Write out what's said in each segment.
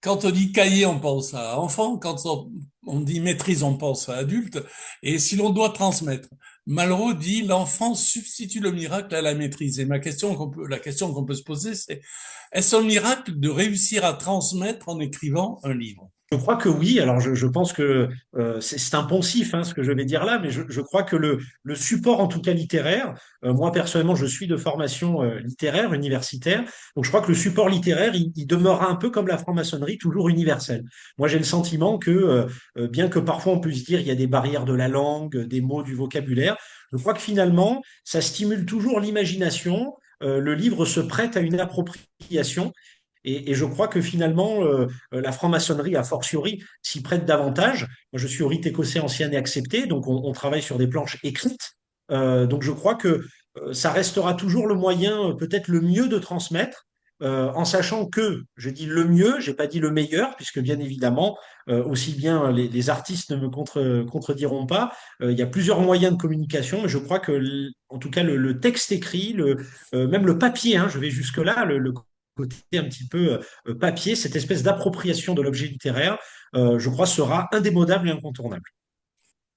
Quand on dit cahier, on pense à enfant. Quand on dit maîtrise, on pense à adulte. Et si l'on doit transmettre, Malraux dit l'enfant substitue le miracle à la maîtrise. Et la question qu'on peut se poser, c'est est-ce un miracle de réussir à transmettre en écrivant un livre? Je crois que oui. Alors, je pense que c'est un poncif, hein, ce que je vais dire là, mais je crois que le support, en tout cas littéraire, moi personnellement, je suis de formation littéraire, universitaire, donc je crois que le support littéraire, il demeurera un peu comme la franc-maçonnerie, toujours universel. Moi, j'ai le sentiment que, bien que parfois on puisse dire il y a des barrières de la langue, des mots, du vocabulaire, je crois que finalement, ça stimule toujours l'imagination. Le livre se prête à une appropriation. Et je crois que finalement, la franc-maçonnerie, a fortiori, s'y prête davantage. Moi, je suis au rite écossais ancien et accepté, donc on travaille sur des planches écrites. Donc je crois que ça restera toujours le moyen, peut-être le mieux de transmettre, en sachant que, je dis le mieux, j'ai pas dit le meilleur, puisque bien évidemment, aussi bien les artistes ne me contrediront pas, il y a plusieurs moyens de communication, mais je crois que, en tout cas, le texte écrit, même le papier, hein, je vais jusque-là, le côté un petit peu papier, cette espèce d'appropriation de l'objet littéraire, je crois, sera indémodable et incontournable.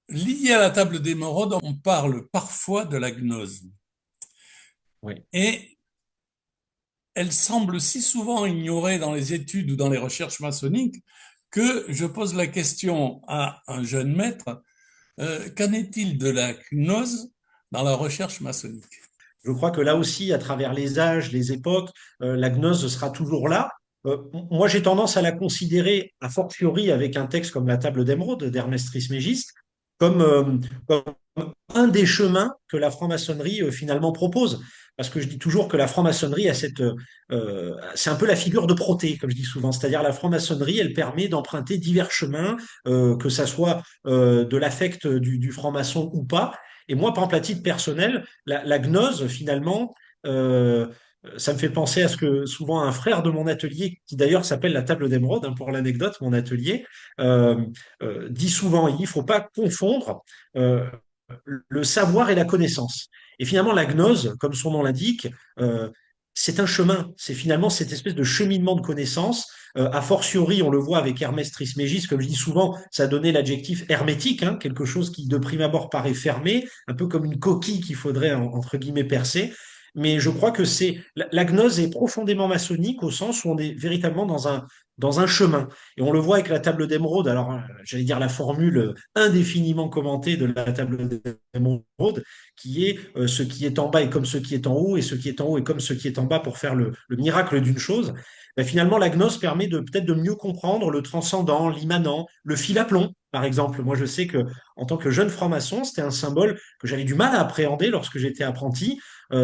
Lié à la table d'émeraude, on parle parfois de la gnose. Oui. Et elle semble si souvent ignorée dans les études ou dans les recherches maçonniques que je pose la question à un jeune maître, qu'en est-il de la gnose dans la recherche maçonnique? Je crois que là aussi, à travers les âges, les époques, la gnose sera toujours là. Moi, j'ai tendance à la considérer, a fortiori, avec un texte comme La Table d'Émeraude d'Hermès Trismégiste, comme, comme un des chemins que la franc-maçonnerie finalement propose. Parce que je dis toujours que la franc-maçonnerie a c'est un peu la figure de Proté, comme je dis souvent. C'est-à-dire la franc-maçonnerie, elle permet d'emprunter divers chemins, que ça soit de l'affect du franc-maçon ou pas. Et moi, par exemple, à titre personnel, la gnose, finalement, euh, ça me fait penser à ce que souvent un frère de mon atelier, qui d'ailleurs s'appelle la table d'émeraude, hein, pour l'anecdote, mon atelier, euh, dit souvent, il ne faut pas confondre euh, le savoir et la connaissance. Et finalement, la gnose, comme son nom l'indique, c'est un chemin. C'est finalement cette espèce de cheminement de connaissances. A fortiori, on le voit avec Hermès Trismégiste, comme je dis souvent, ça a donné l'adjectif hermétique, hein, quelque chose qui de prime abord paraît fermé, un peu comme une coquille qu'il faudrait entre guillemets percer. Mais je crois que la gnose est profondément maçonnique au sens où on est véritablement dans un chemin. Et on le voit avec la table d'émeraude. Alors, j'allais dire la formule indéfiniment commentée de la table d'émeraude, qui est ce qui est en bas est comme ce qui est en haut, et ce qui est en haut est comme ce qui est en bas pour faire le miracle d'une chose. Ben, finalement, la gnose permet de peut-être de mieux comprendre le transcendant, l'immanent, le fil à plomb, par exemple. Moi, je sais que en tant que jeune franc-maçon, c'était un symbole que j'avais du mal à appréhender lorsque j'étais apprenti,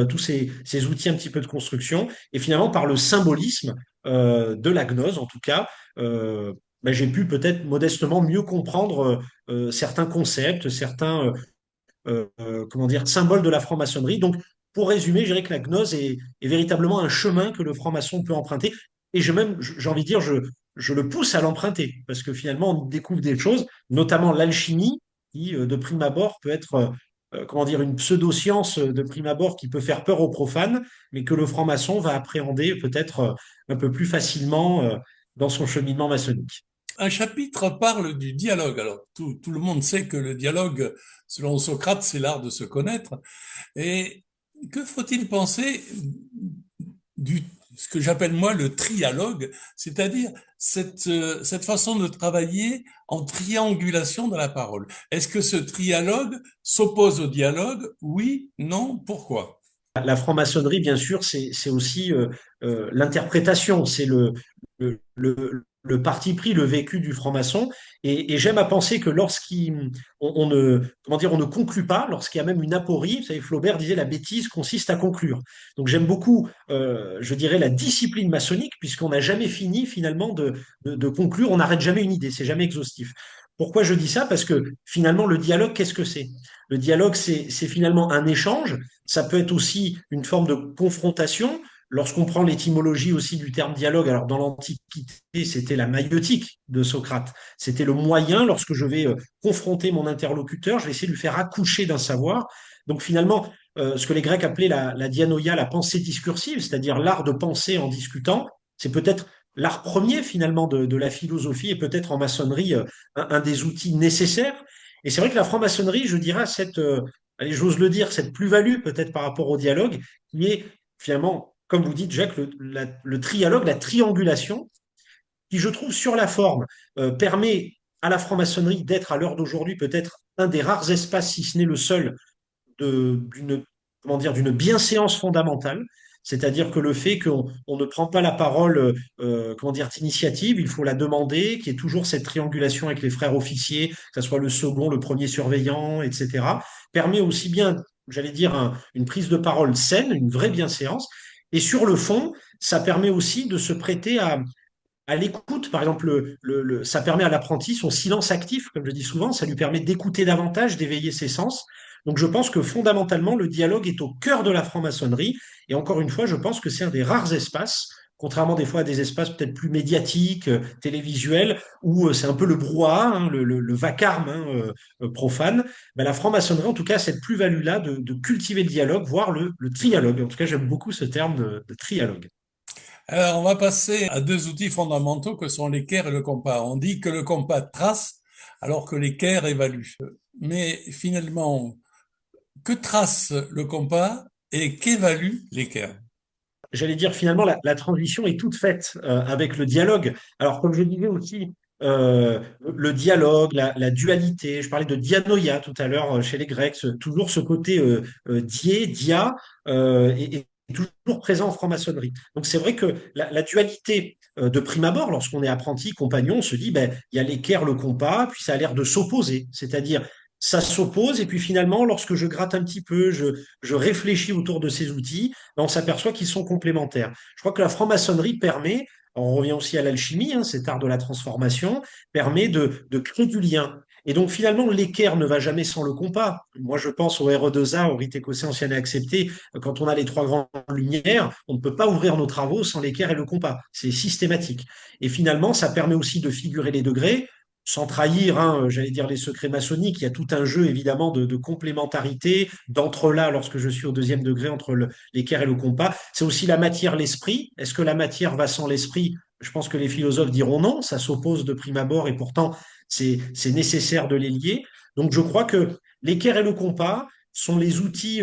tous ces outils un petit peu de construction. Et finalement, par le symbolisme de la gnose, en tout cas, ben, j'ai pu peut-être modestement mieux comprendre certains concepts, certains comment dire, symboles de la franc-maçonnerie. Donc, pour résumer, je dirais que la gnose est véritablement un chemin que le franc-maçon peut emprunter. Et j'ai envie de dire, je le pousse à l'emprunter, parce que finalement, on découvre des choses, notamment l'alchimie, qui, de prime abord, peut être, comment dire, une pseudo-science de prime abord qui peut faire peur aux profanes, mais que le franc-maçon va appréhender peut-être un peu plus facilement dans son cheminement maçonnique. Un chapitre parle du dialogue. Alors, tout le monde sait que le dialogue, selon Socrate, c'est l'art de se connaître. Et que faut-il penser du ce que j'appelle moi le trialogue, c'est-à-dire cette façon de travailler en triangulation de la parole. Est-ce que ce trialogue s'oppose au dialogue? Oui, non, pourquoi? La franc-maçonnerie, bien sûr, c'est aussi l'interprétation, c'est le parti pris, le vécu du franc-maçon. Et j'aime à penser que on ne, comment dire, on ne conclut pas, lorsqu'il y a même une aporie, vous savez, Flaubert disait la bêtise consiste à conclure. Donc j'aime beaucoup, je dirais, la discipline maçonnique, puisqu'on n'a jamais fini finalement de conclure, on n'arrête jamais une idée, c'est jamais exhaustif. Pourquoi je dis ça? Parce que finalement, le dialogue, qu'est-ce que c'est? Le dialogue, c'est finalement un échange. Ça peut être aussi une forme de confrontation. Lorsqu'on prend l'étymologie aussi du terme dialogue, alors dans l'Antiquité, c'était la maïeutique de Socrate. C'était le moyen, lorsque je vais confronter mon interlocuteur, je vais essayer de lui faire accoucher d'un savoir. Donc finalement, ce que les Grecs appelaient la dianoïa, la pensée discursive, c'est-à-dire l'art de penser en discutant, c'est peut-être l'art premier finalement de la philosophie et peut-être en maçonnerie un des outils nécessaires. Et c'est vrai que la franc-maçonnerie, je dirais, allez, j'ose le dire, cette plus-value peut-être par rapport au dialogue, qui est finalement, comme vous dites, Jacques, le trialogue, la triangulation, qui je trouve sur la forme permet à la franc-maçonnerie d'être à l'heure d'aujourd'hui peut-être un des rares espaces, si ce n'est le seul, d'une comment dire d'une bienséance fondamentale, c'est-à-dire que le fait qu'on ne prend pas la parole comment dire d'initiative, il faut la demander, qu'il y ait toujours cette triangulation avec les frères officiers, que ce soit le second, le premier surveillant, etc., permet aussi bien, j'allais dire, une prise de parole saine, une vraie bienséance, et sur le fond, ça permet aussi de se prêter à l'écoute, par exemple, ça permet à l'apprenti son silence actif, comme je dis souvent, ça lui permet d'écouter davantage, d'éveiller ses sens. Donc je pense que fondamentalement, le dialogue est au cœur de la franc-maçonnerie. Et encore une fois, je pense que c'est un des rares espaces, contrairement des fois à des espaces peut-être plus médiatiques, télévisuels, où c'est un peu le brouhaha, hein, le vacarme hein, profane. Ben, la franc-maçonnerie, en tout cas, a cette plus-value-là de cultiver le dialogue, voire le trialogue. En tout cas, j'aime beaucoup ce terme de trialogue. Alors, on va passer à deux outils fondamentaux que sont l'équerre et le compas. On dit que le compas trace alors que l'équerre évalue. Mais finalement, que trace le compas et qu'évalue l'équerre? J'allais dire finalement la transition est toute faite avec le dialogue. Alors comme je disais aussi, le dialogue, la dualité, je parlais de dianoia tout à l'heure chez les Grecs, toujours ce côté dia, est toujours présent en franc-maçonnerie. Donc c'est vrai que la dualité de prime abord, lorsqu'on est apprenti, compagnon, on se dit, ben, il y a l'équerre, le compas, puis ça a l'air de s'opposer. C'est-à-dire, ça s'oppose, et puis finalement, lorsque je gratte un petit peu, je réfléchis autour de ces outils, ben, on s'aperçoit qu'ils sont complémentaires. Je crois que la franc-maçonnerie permet, on revient aussi à l'alchimie, hein, cet art de la transformation, permet de créer du lien. Et donc finalement, l'équerre ne va jamais sans le compas. Moi, je pense au RE2A, au rite écossais ancien et accepté. Quand on a les trois grandes lumières, on ne peut pas ouvrir nos travaux sans l'équerre et le compas. C'est systématique. Et finalement, ça permet aussi de figurer les degrés, sans trahir, hein, j'allais dire les secrets maçonniques, il y a tout un jeu évidemment de complémentarité, d'entrelacs lorsque je suis au deuxième degré entre l'équerre et le compas. C'est aussi la matière, l'esprit. Est-ce que la matière va sans l'esprit? Je pense que les philosophes diront non, ça s'oppose de prime abord et pourtant c'est nécessaire de les lier. Donc je crois que l'équerre et le compas sont les outils,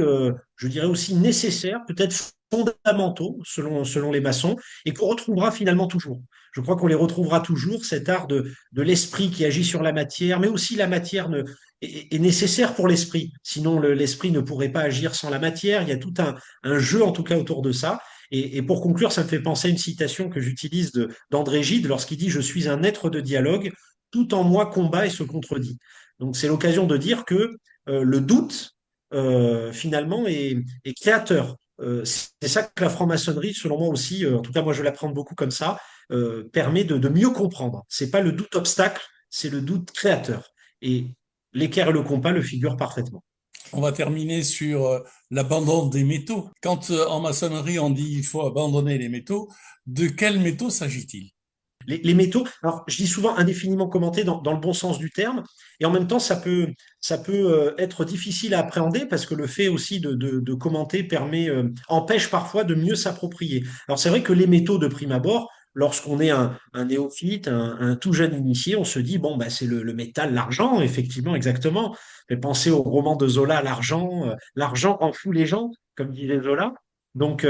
je dirais aussi nécessaires, peut-être fondamentaux selon les maçons, et qu'on retrouvera finalement toujours. Je crois qu'on les retrouvera toujours, cet art de l'esprit qui agit sur la matière, mais aussi la matière est nécessaire pour l'esprit. Sinon, l'esprit ne pourrait pas agir sans la matière. Il y a tout un jeu, en tout cas, autour de ça. Et pour conclure, ça me fait penser à une citation que j'utilise d'André Gide lorsqu'il dit « Je suis un être de dialogue, tout en moi combat et se contredit ». Donc, c'est l'occasion de dire que le doute, finalement, est créateur. C'est ça que la franc-maçonnerie, selon moi aussi, en tout cas, moi, je l'apprends beaucoup comme ça, permet de mieux comprendre. C'est pas le doute obstacle, c'est le doute créateur. Et l'équerre et le compas le figurent parfaitement. On va terminer sur l'abandon des métaux. Quand en maçonnerie on dit il faut abandonner les métaux, de quels métaux s'agit-il? Les métaux, alors je dis souvent indéfiniment commentés dans le bon sens du terme, et en même temps ça peut être difficile à appréhender parce que le fait aussi de commenter empêche parfois de mieux s'approprier. Alors c'est vrai que les métaux de prime abord, lorsqu'on est un néophyte, un tout jeune initié, on se dit bon bah c'est le métal, l'argent, effectivement, exactement. Mais pensez au roman de Zola, l'argent en fout les gens, comme disait Zola. Donc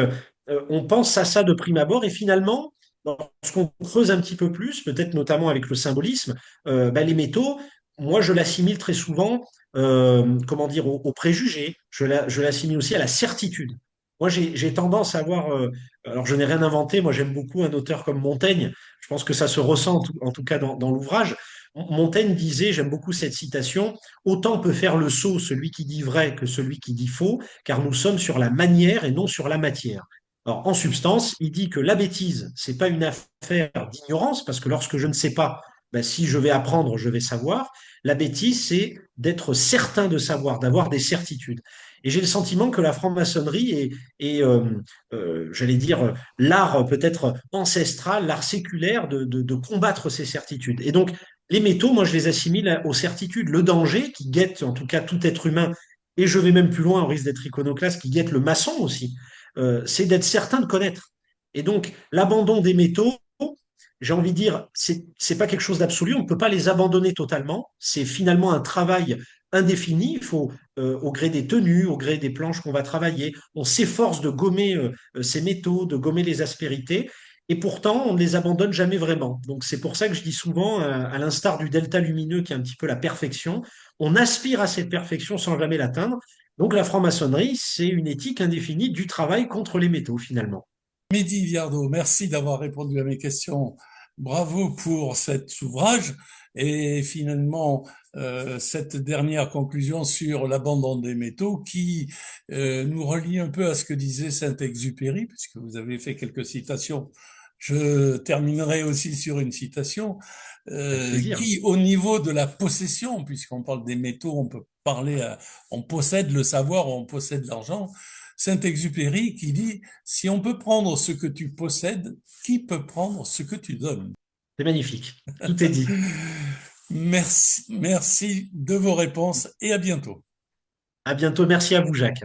on pense à ça de prime abord, et finalement lorsqu'on creuse un petit peu plus, peut-être notamment avec le symbolisme, les métaux, moi je l'assimile très souvent, comment dire, au préjugé. Je l'assimile aussi à la certitude. Moi, j'ai tendance à avoir, alors je n'ai rien inventé, moi j'aime beaucoup un auteur comme Montaigne, je pense que ça se ressent en tout cas dans l'ouvrage. Montaigne disait, j'aime beaucoup cette citation, autant peut faire le sot celui qui dit vrai que celui qui dit faux, car nous sommes sur la manière et non sur la matière. Alors, en substance, il dit que la bêtise, c'est pas une affaire d'ignorance, parce que lorsque je ne sais pas, ben, si je vais apprendre, je vais savoir. La bêtise, c'est d'être certain de savoir, d'avoir des certitudes. Et j'ai le sentiment que la franc-maçonnerie j'allais dire, l'art peut-être ancestral, l'art séculaire de combattre ces certitudes. Et donc, les métaux, moi, je les assimile aux certitudes. Le danger qui guette, en tout cas, tout être humain, et je vais même plus loin, au risque d'être iconoclaste, qui guette le maçon aussi, c'est d'être certain de connaître. Et donc, l'abandon des métaux, j'ai envie de dire, c'est pas quelque chose d'absolu. On ne peut pas les abandonner totalement. C'est finalement un travail indéfini. Il faut, au gré des tenues, au gré des planches qu'on va travailler, on s'efforce de gommer ces métaux, de gommer les aspérités. Et pourtant, on ne les abandonne jamais vraiment. Donc, c'est pour ça que je dis souvent, à l'instar du delta lumineux, qui est un petit peu la perfection, on aspire à cette perfection sans jamais l'atteindre. Donc, la franc-maçonnerie, c'est une éthique indéfinie du travail contre les métaux, finalement. Mehdi Liardo, merci d'avoir répondu à mes questions. Bravo pour cet ouvrage et finalement cette dernière conclusion sur l'abandon des métaux qui nous relie un peu à ce que disait Saint-Exupéry, puisque vous avez fait quelques citations. Je terminerai aussi sur une citation Avec plaisir. qui, au niveau de la possession, puisqu'on parle des métaux, on peut parler, on possède le savoir, on possède l'argent. Saint-Exupéry qui dit, si on peut prendre ce que tu possèdes, qui peut prendre ce que tu donnes? C'est magnifique. Tout est dit. Merci, merci de vos réponses et à bientôt. À bientôt. Merci à vous, Jacques.